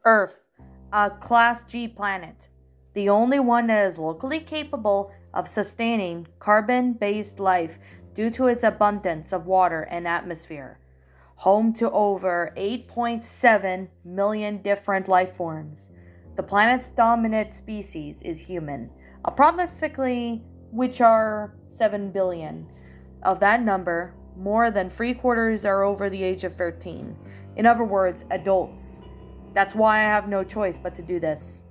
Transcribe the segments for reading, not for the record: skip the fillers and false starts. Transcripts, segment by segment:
Earth, a Class G planet, the only one that is locally capable of sustaining carbon-based life due to its abundance of water and atmosphere. Home to over 8.7 million different life forms. The planet's dominant species is human, approximately which are 7 billion. Of that number, more than 3/4 are over the age of 13. In other words, adults. That's why I have no choice but to do this.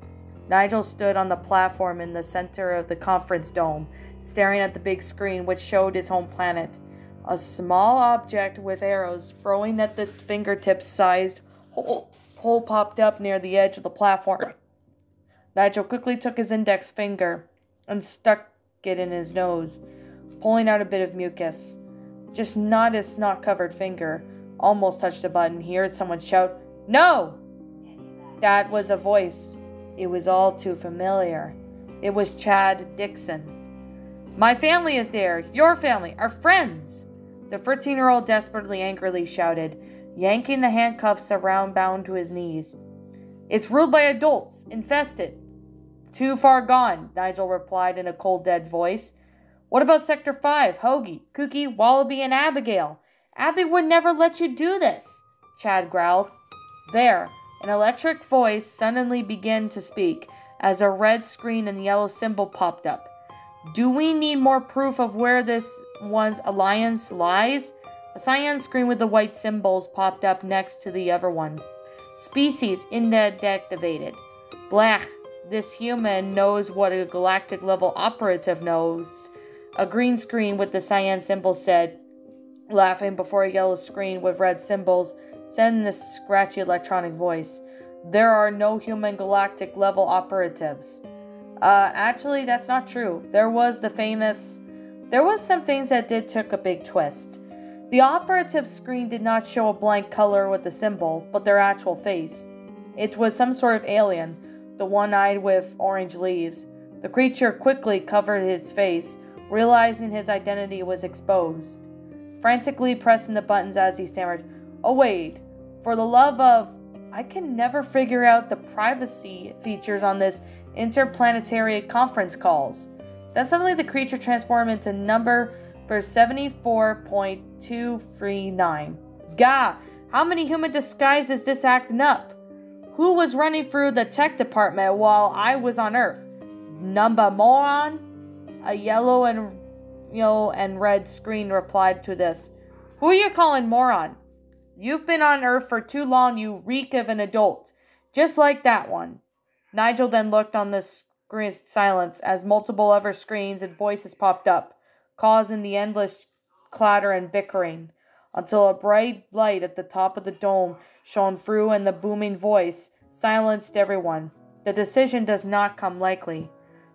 Nigel stood on the platform in the center of the conference dome, staring at the big screen which showed his home planet. A small object with arrows throwing at the fingertip-sized hole popped up near the edge of the platform. Nigel quickly took his index finger and stuck it in his nose, pulling out a bit of mucus. Just not his snot-covered finger. Almost touched a button. He heard someone shout, "No!" That was a voice. It was all too familiar. It was Chad Dixon. "My family is there. Your family. Our friends!" The 13-year-old desperately angrily shouted, yanking the handcuffs around bound to his knees. "It's ruled by adults. Infested." "Too far gone," Nigel replied in a cold, dead voice. "What about Sector 5, Hoagie, Kooky, Wallaby, and Abigail?" "Abby would never let you do this," Chad growled. There, an electric voice suddenly began to speak as a red screen and yellow symbol popped up. "Do we need more proof of where this one's alliance lies?" A cyan screen with the white symbols popped up next to the other one. "Species inactivated." "Blech, this human knows what a galactic level operative knows." A green screen with the cyan symbol said, laughing before a yellow screen with red symbols said in a scratchy electronic voice, "There are no human galactic level operatives." Actually, that's not true. There was some things that did took a big twist. The operative screen did not show a blank color with the symbol, but their actual face. It was some sort of alien, the one-eyed with orange leaves. The creature quickly covered his face, realizing his identity was exposed. Frantically pressing the buttons as he stammered, "Oh wait, for the love of... I can never figure out the privacy features on this interplanetary conference calls." Then suddenly the creature transformed into number 74.239. Gah! How many human disguises is this acting up? Who was running through the tech department while I was on Earth? Number moron? A yellow and red screen replied to this. "Who are you calling moron? You've been on Earth for too long, you reek of an adult." Just like that one. Nigel then looked on the screen silence as multiple other screens and voices popped up, causing the endless clatter and bickering, until a bright light at the top of the dome shone through and the booming voice silenced everyone. "The decision does not come likely.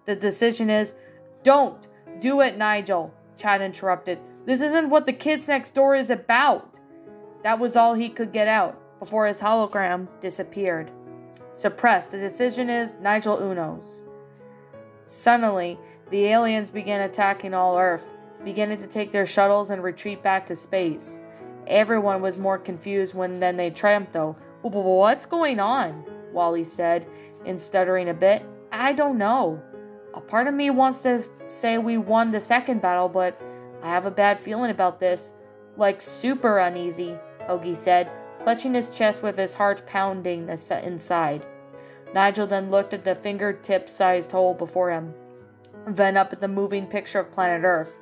The decision is, don't do it, Nigel," Chad interrupted. "This isn't what the kids next door is about." That was all he could get out before his hologram disappeared. "Suppressed. The decision is Nigel Uno's." Suddenly, the aliens began attacking all Earth, beginning to take their shuttles and retreat back to space. Everyone was more confused than they triumphed, though. "What's going on?" Wally said, in stuttering a bit. "I don't know. A part of me wants to say we won the second battle, but I have a bad feeling about this. Like super uneasy," Hoagie said, clutching his chest with his heart pounding inside. Nigel then looked at the fingertip-sized hole before him, then up at the moving picture of planet Earth.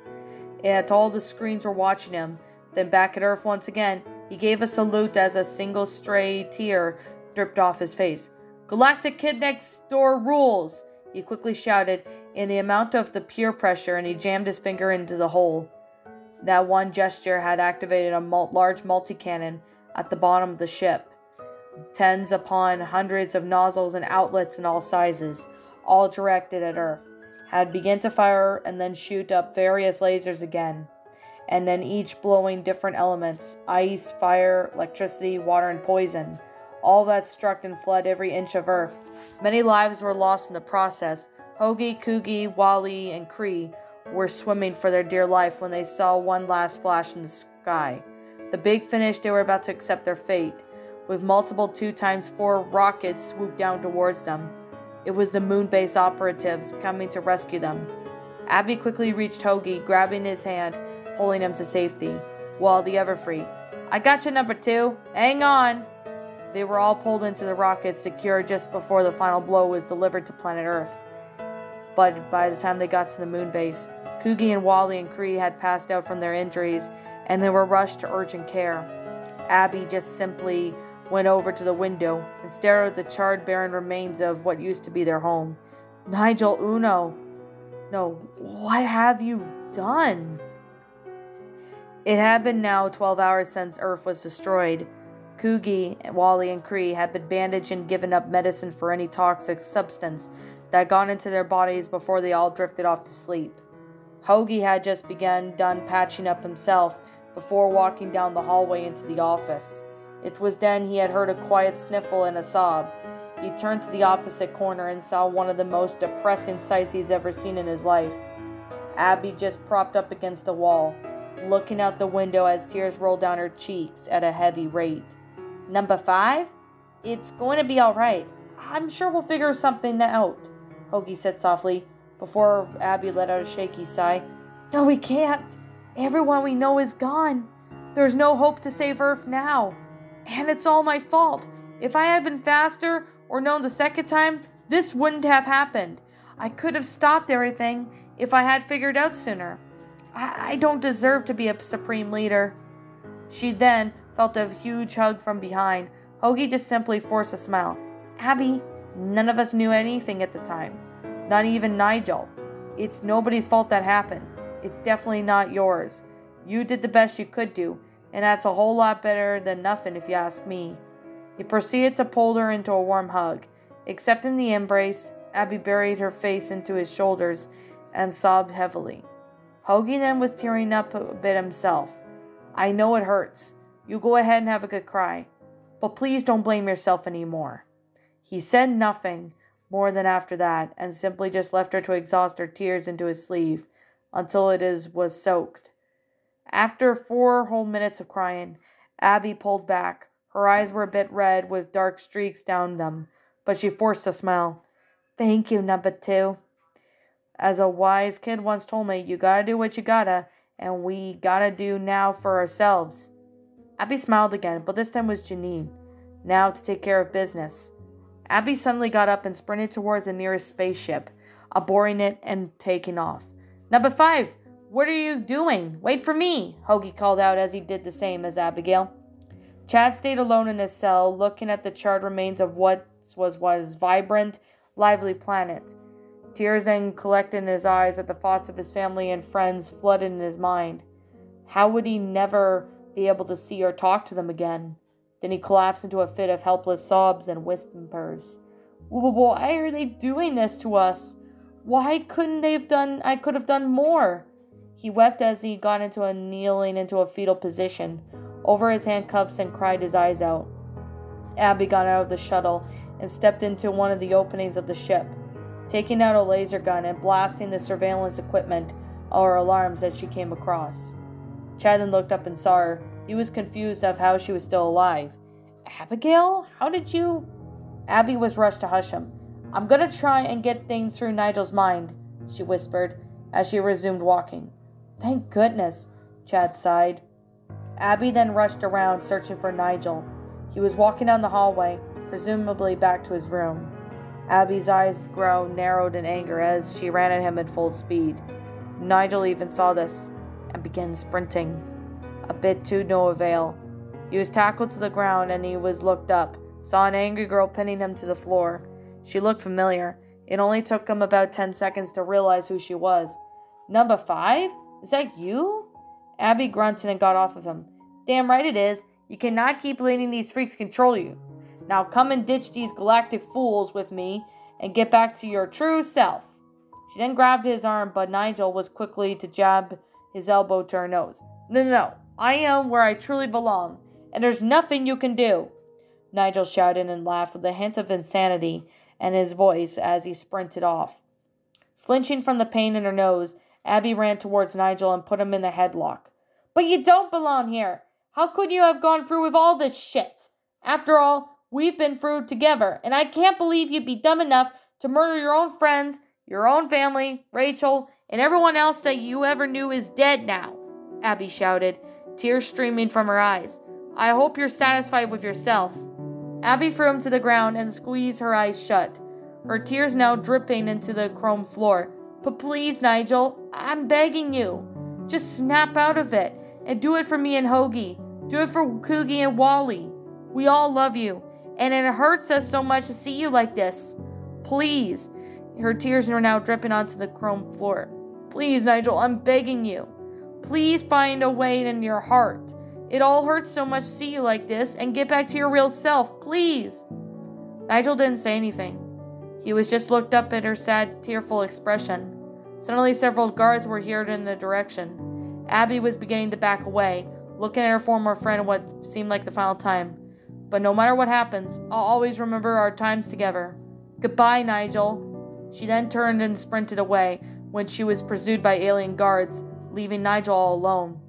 At all the screens were watching him, then back at Earth once again. He gave a salute as a single stray tear dripped off his face. "Galactic Kid Next Door rules!" he quickly shouted in the amount of the peer pressure, and he jammed his finger into the hole. That one gesture had activated a large multi-cannon at the bottom of the ship. Tens upon hundreds of nozzles and outlets in all sizes, all directed at Earth, had begun to fire and then shoot up various lasers again, and then each blowing different elements: ice, fire, electricity, water, and poison. All that struck and flooded every inch of Earth. Many lives were lost in the process. Hoagie, Koogie, Wally, and Cree were swimming for their dear life when they saw one last flash in the sky. The big finish, they were about to accept their fate. with multiple 2x4 rockets swooped down towards them. It was the moon base operatives coming to rescue them. Abby quickly reached Hoagie, grabbing his hand, pulling him to safety, while the other three, "I got you, number 2. Hang on." They were all pulled into the rockets, secured just before the final blow was delivered to planet Earth. But by the time they got to the moon base, Coogie and Wally and Cree had passed out from their injuries, and they were rushed to urgent care. Abby just simply went over to the window and stared at the charred, barren remains of what used to be their home. "Nigel, Uno. No, what have you done?" It had been now 12 hours since Earth was destroyed. Coogie, Wally, and Cree had been bandaged and given up medicine for any toxic substance that got into their bodies before they all drifted off to sleep. Hoagie had just done patching up himself before walking down the hallway into the office. It was then he had heard a quiet sniffle and a sob. He turned to the opposite corner and saw one of the most depressing sights he's ever seen in his life. Abby just propped up against the wall, looking out the window as tears rolled down her cheeks at a heavy rate. "Number 5? It's going to be all right. I'm sure we'll figure something out," Hoagie said softly, before Abby let out a shaky sigh. "No, we can't. Everyone we know is gone. There's no hope to save Earth now. And it's all my fault. If I had been faster or known the second time, this wouldn't have happened. I could have stopped everything if I had figured out sooner. I don't deserve to be a supreme leader." She then felt a huge hug from behind. Hoagie just simply forced a smile. "Abby, none of us knew anything at the time. Not even Nigel. It's nobody's fault that happened. It's definitely not yours. You did the best you could do, and that's a whole lot better than nothing if you ask me." He proceeded to pull her into a warm hug. Accepting the embrace, Abby buried her face into his shoulders and sobbed heavily. Hoagie then was tearing up a bit himself. "I know it hurts. You go ahead and have a good cry. But please don't blame yourself anymore." He said nothing more than after that, and simply just left her to exhaust her tears into his sleeve until was soaked. After 4 whole minutes of crying, Abby pulled back. Her eyes were a bit red with dark streaks down them, but she forced a smile. "Thank you, number 2. As a wise kid once told me, you gotta do what you gotta, and we gotta do now for ourselves." Abby smiled again, but this time was Janine, now to take care of business. Abby suddenly got up and sprinted towards the nearest spaceship, aboarding it and taking off. "Number 5, what are you doing? Wait for me," Hoagie called out as he did the same as Abigail. Chad stayed alone in his cell, looking at the charred remains of what was vibrant, lively planet. Tears then collected in his eyes at the thoughts of his family and friends flooded in his mind. How would he never be able to see or talk to them again? Then he collapsed into a fit of helpless sobs and whispers. "Why are they doing this to us? Why couldn't they have done? I could have done more." He wept as he got kneeling into a fetal position over his handcuffs and cried his eyes out. Abby got out of the shuttle and stepped into one of the openings of the ship, taking out a laser gun and blasting the surveillance equipment or alarms as she came across. Chad then looked up and saw her. He was confused of how she was still alive. "Abigail? How did you—" Abby was rushed to hush him. "I'm gonna try and get things through Nigel's mind," she whispered as she resumed walking. "Thank goodness," Chad sighed. Abby then rushed around, searching for Nigel. He was walking down the hallway, presumably back to his room. Abby's eyes narrowed in anger as she ran at him at full speed. Nigel even saw this and began sprinting. A bit to no avail. He was tackled to the ground and he was looked up, saw an angry girl pinning him to the floor. She looked familiar. It only took him about 10 seconds to realize who she was. "Number 5? Is that you?" Abby grunted and got off of him. "Damn right it is. You cannot keep letting these freaks control you. Now come and ditch these galactic fools with me and get back to your true self." She then grabbed his arm, but Nigel was quickly to jab his elbow to her nose. No. I am where I truly belong, and there's nothing you can do." Nigel shouted and laughed with a hint of insanity in his voice as he sprinted off. Flinching from the pain in her nose, Abby ran towards Nigel and put him in a headlock. "But you don't belong here. How could you have gone through with all this shit?" After all, we've been through together, and I can't believe you'd be dumb enough to murder your own friends, your own family, Rachel, and everyone else that you ever knew is dead now," Abby shouted, tears streaming from her eyes. "I hope you're satisfied with yourself." Abby threw him to the ground and squeezed her eyes shut, her tears now dripping into the chrome floor. "But please, Nigel, I'm begging you. Just snap out of it, and do it for me and Hoagie. Do it for Coogie and Wally. We all love you, and it hurts us so much to see you like this. Please." Her tears were now dripping onto the chrome floor. "Please, Nigel, I'm begging you. Please find a way in your heart. It all hurts so much to see you like this, and get back to your real self, please." Nigel didn't say anything. He was just looked up at her sad, tearful expression. Suddenly, several guards were heard in the direction. Abby was beginning to back away, looking at her former friend what seemed like the final time. "But no matter what happens, I'll always remember our times together. Goodbye, Nigel." She then turned and sprinted away when she was pursued by alien guards, leaving Nigel all alone.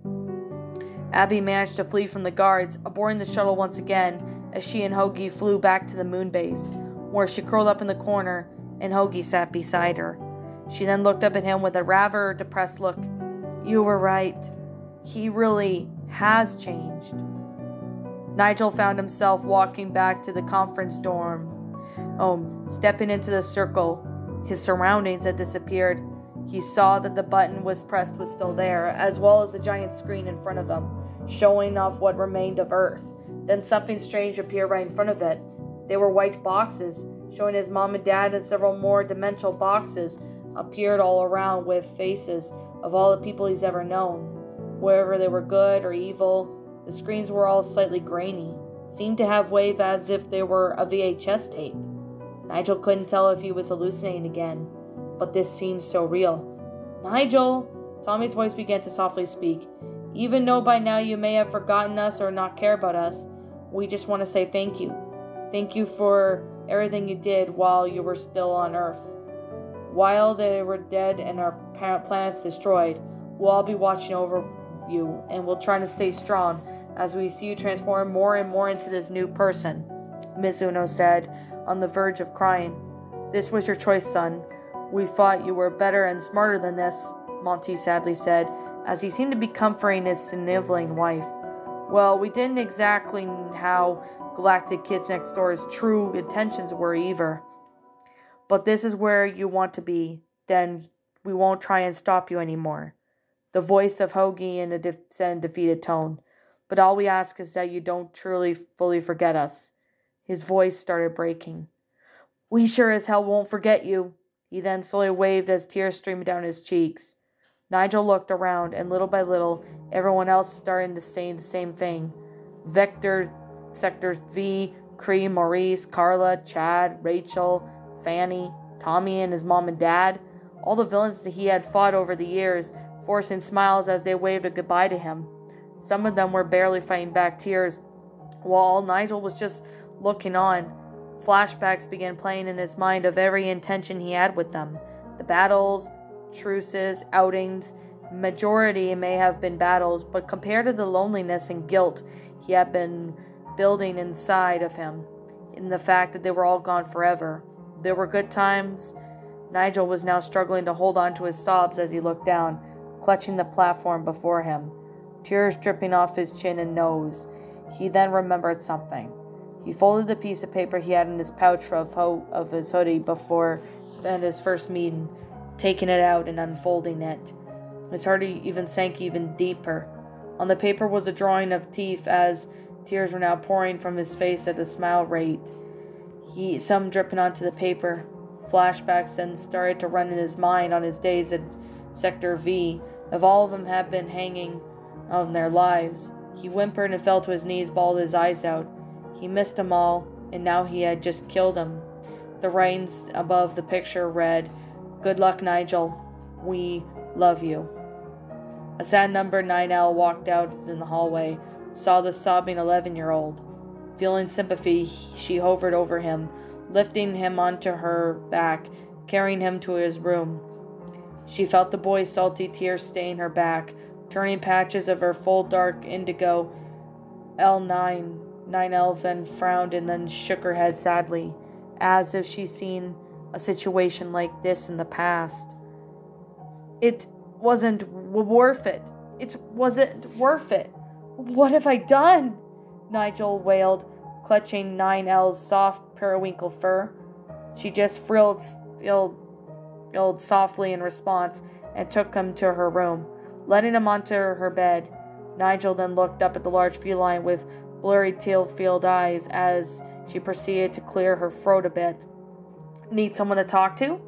Abby managed to flee from the guards, aboarding the shuttle once again as she and Hoagie flew back to the moon base, where she curled up in the corner and Hoagie sat beside her. She then looked up at him with a rather depressed look. "You were right. He really has changed." Nigel found himself walking back to the conference dorm. Stepping into the circle, his surroundings had disappeared. He saw that the button was pressed was still there, as well as the giant screen in front of him, showing off what remained of Earth. Then something strange appeared right in front of it. They were white boxes, showing his mom and dad, and several more dimensional boxes appeared all around with faces of all the people he's ever known. Whether they were good or evil, the screens were all slightly grainy, seemed to have wave as if they were a VHS tape. Nigel couldn't tell if he was hallucinating again, but this seemed so real. "Nigel!" Tommy's voice began to softly speak. "Even though by now you may have forgotten us or not care about us, we just want to say thank you. Thank you for everything you did while you were still on Earth. While they were dead and our planet's destroyed, we'll all be watching over you, and we'll try to stay strong as we see you transform more and more into this new person," Mizuno said, on the verge of crying. "This was your choice, son. We thought you were better and smarter than this," Monty sadly said, as he seemed to be comforting his sniveling wife. "Well, we didn't exactly know how Galactic Kids Next Door's true intentions were either. But this is where you want to be. Then we won't try and stop you anymore." The voice of Hoagie in a defeated tone. "But all we ask is that you don't truly, fully forget us." His voice started breaking. "We sure as hell won't forget you." He then slowly waved as tears streamed down his cheeks. Nigel looked around, and little by little, everyone else started to say the same thing. Vector, Sector V, Cree, Maurice, Carla, Chad, Rachel, Fanny, Tommy and his mom and dad. All the villains that he had fought over the years, forcing smiles as they waved a goodbye to him. Some of them were barely fighting back tears, while Nigel was just looking on. Flashbacks began playing in his mind of every intention he had with them. The battles, truces, outings. Majority may have been battles, but compared to the loneliness and guilt he had been building inside of him, in the fact that they were all gone forever. There were good times. Nigel was now struggling to hold on to his sobs as he looked down, clutching the platform before him, tears dripping off his chin and nose. He then remembered something. He folded the piece of paper he had in his pouch of his hoodie before his first meeting, taking it out and unfolding it. His heart even sank even deeper. On the paper was a drawing of teeth as tears were now pouring from his face at a smile rate. Some dripping onto the paper. Flashbacks then started to run in his mind on his days at Sector V. If all of them had been hanging on their lives. He whimpered and fell to his knees, bawled his eyes out. He missed them all, and now he had just killed them. The writings above the picture read, "Good luck, Nigel. We love you." A sad number 9L walked out in the hallway, saw the sobbing 11-year-old. Feeling sympathy, she hovered over him, lifting him onto her back, carrying him to his room. She felt the boy's salty tears stain her back, turning patches of her full dark indigo L9 Ninel then frowned and then shook her head sadly, as if she'd seen a situation like this in the past. It wasn't worth it. It wasn't worth it. What have I done? Nigel wailed, clutching Ninel's soft periwinkle fur. She just frilled softly in response and took him to her room, letting him onto her bed. Nigel then looked up at the large feline with blurry teal-filled eyes as she proceeded to clear her throat a bit. Need someone to talk to?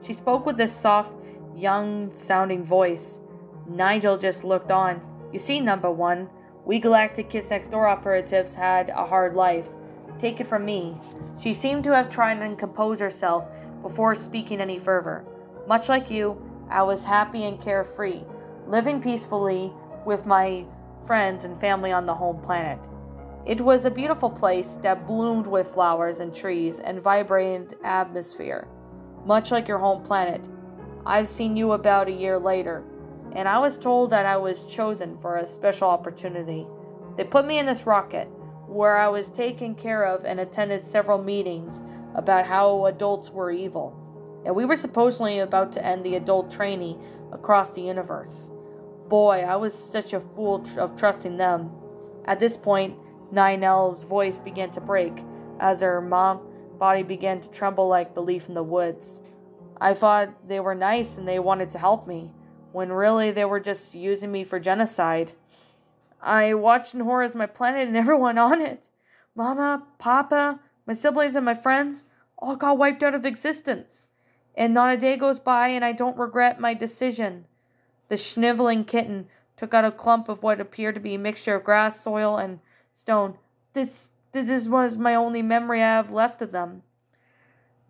She spoke with this soft, young-sounding voice. Nigel just looked on. You see, number one, we Galactic Kids Next Door operatives had a hard life. Take it from me. She seemed to have tried and compose herself before speaking any further. Much like you, I was happy and carefree, living peacefully with my friends and family on the home planet. It was a beautiful place that bloomed with flowers and trees and vibrant atmosphere, much like your home planet. I've seen you about a year later, and I was told that I was chosen for a special opportunity. They put me in this rocket, where I was taken care of and attended several meetings about how adults were evil, and we were supposedly about to end the adult training across the universe. Boy, I was such a fool of trusting them. At this point, Ninel's voice began to break as her body began to tremble like the leaf in the woods. I thought they were nice and they wanted to help me, when really they were just using me for genocide. I watched in horror as my planet and everyone on it, Mama, Papa, my siblings and my friends, all got wiped out of existence. And not a day goes by and I don't regret my decision. The sniveling kitten took out a clump of what appeared to be a mixture of grass, soil, and stone. This was my only memory I have left of them.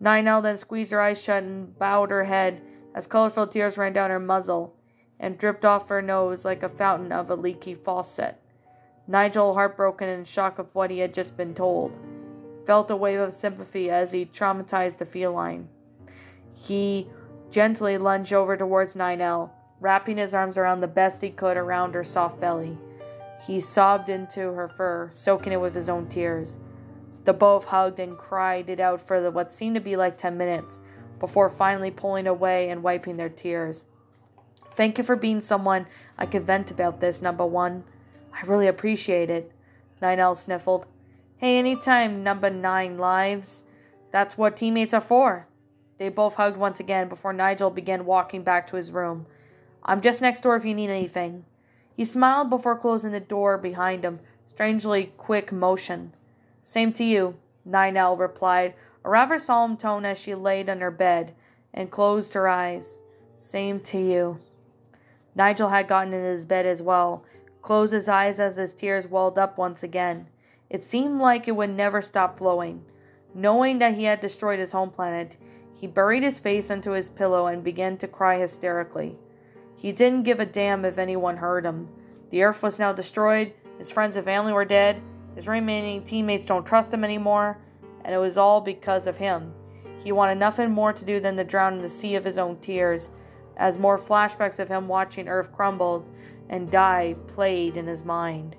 Ninel then squeezed her eyes shut and bowed her head as colorful tears ran down her muzzle and dripped off her nose like a fountain of a leaky faucet. Nigel, heartbroken and in shock of what he had just been told, felt a wave of sympathy as he traumatized the feline. He gently lunged over towards Ninel, wrapping his arms around the best he could around her soft belly. He sobbed into her fur, soaking it with his own tears. The both hugged and cried it out for what seemed to be like 10 minutes, before finally pulling away and wiping their tears. Thank you for being someone I could vent about this, number one. I really appreciate it, Ninel sniffled. Hey, anytime, number 9 lives. That's what teammates are for. They both hugged once again before Nigel began walking back to his room. I'm just next door if you need anything. He smiled before closing the door behind him, strangely quick motion. Same to you, Ninel replied, a rather solemn tone as she laid on her bed and closed her eyes. Same to you. Nigel had gotten in his bed as well, closed his eyes as his tears welled up once again. It seemed like it would never stop flowing. Knowing that he had destroyed his home planet, he buried his face into his pillow and began to cry hysterically. He didn't give a damn if anyone heard him. The Earth was now destroyed, his friends and family were dead, his remaining teammates don't trust him anymore, and it was all because of him. He wanted nothing more to do than to drown in the sea of his own tears, as more flashbacks of him watching Earth crumble and die played in his mind.